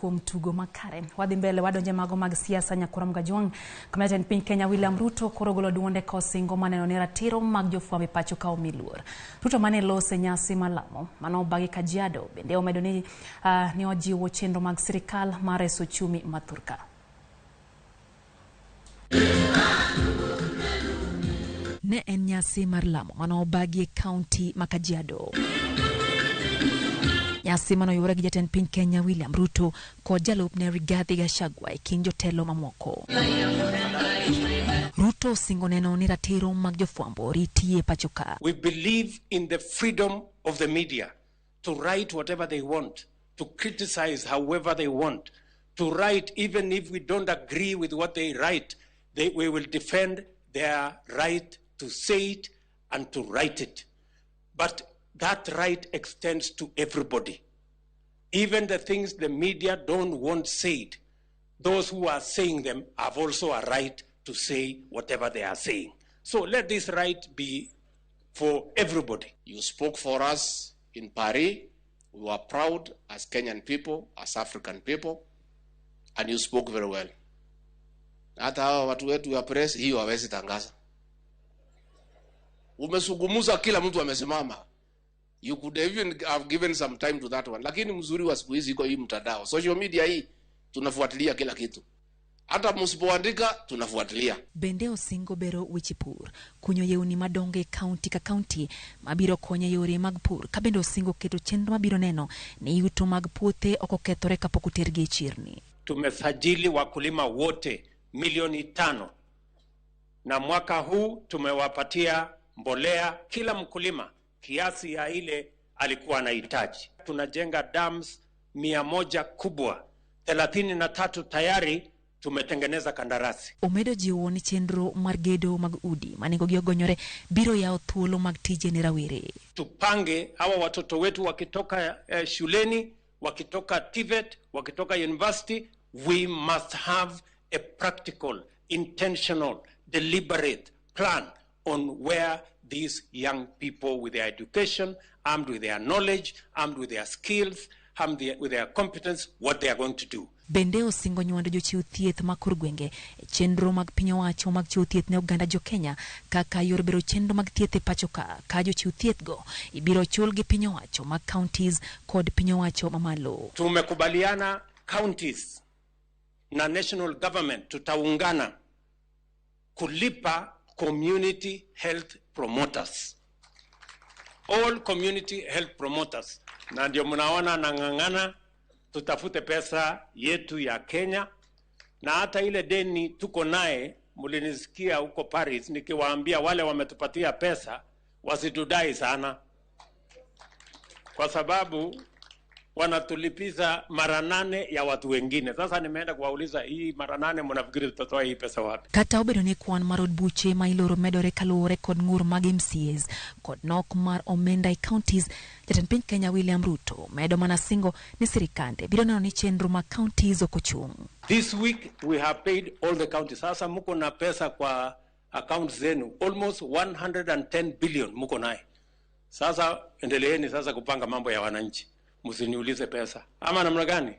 kuom tugo makare. Wadhi mbele wadonje mago mag siasa nyakura mgajwang. Kameten piny Kenya William Ruto koro golo duonde kosingo maneno ne ratiro mag jofwamb pacho ka omiluor. Ruto mane lose nyasi malamo mano bagi Kajiado bende omedo ni ojiwo chenro mag sirikal mar reso chumi mathurka. Ne en nyasi mar lamo mano bagi kaunti ma Kajiado. Nyasi mano yore gi jatend piny Kenya William Ruto kod jalupne Rigathi Gachagua e kind jotelo mamoko. Ruto singo neno ni ratiro mag jofwambo ritie pacho ka. We believe in the freedom of the media to write whatever they want, to criticize however they want, to write even if we don't agree with what they write, we will defend their right to say it and to write it. But that right extends to everybody. Even the things the media don't want said, those who are saying them have also a right to say whatever they are saying. So let this right be for everybody. You spoke for us in Paris. We were proud as Kenyan people, as African people, and you spoke very well. Hata hawa watu wetu ya press hiyo hawezi tangaza. Umesugumuza kila mtu amesimama. You could even have given some time to that one. Lakini mzuri wa siku hizi iko hii mtandao. Social media hii tunafuatilia kila kitu. Hata msipoandika tunafuatilia. Bende osingo bero wichipur. Kunyo yeuni madonge county ka county mabiro konye yore mag pur. Ka bende osingo keto chenro mabiro neno ni yuto mag puothe okokethore kapok otergi e chirni. Tumesajili wakulima wote 5,000,000. Na mwaka huu tumewapatia mbolea kila mkulima kiasi ya ile alikuwa anahitaji. Tunajenga dams 100 kubwa, 33 tayari tumetengeneza kandarasi. Omedo jiwo ni chenro mar gedo mag udi manengo gi ogonyore biro yao thuolo mag tije ni rawere. Tupange hawa watoto wetu wakitoka shuleni, wakitoka TVET, wakitoka university, we must have a practical, intentional, deliberate plan on where these young people with their education, armed with their knowledge, armed with their skills, armed with their competence, what they are going to do. Bende osingo nyuando jochiw thieth makor gwenge chenro mag piny owacho mag chiwo thieth ne oganda jo Kenya kaka yor bero chenro mag thieth e pacho ka jochiw thieth go ibiro chul gi piny owacho mag counties kod piny owacho mamalo. Tumekubaliana counties na national government tutaungana kulipa community health promoters. All community health promoters. Na ndio mnaona nang'ang'ana tutafute pesa yetu ya Kenya. Na hata ile deni tuko naye, mlinisikia huko Paris nikiwaambia wale wametupatia pesa wasitudai sana, kwa sababu wanatulipiza mara 8 ya watu wengine. Sasa nimeenda kuwauliza hii mara 8 mnafikiri tutatoa hii pesa wapi? Kata obedo ni kwan marod buche ma iloro medore kaluwore kod ngur mag MCAs kod nok mar omenda e counties, jatend piny Kenya William Ruto medo mana singo ni sirikande biro neno ni chenro ma counties okochung. This week we have paid all the counties. Sasa muko na pesa kwa accounts zenu almost 110 billion muko naye. Sasa endeleeni sasa kupanga mambo ya wananchi. Msiniulize pesa. Ama namna gani?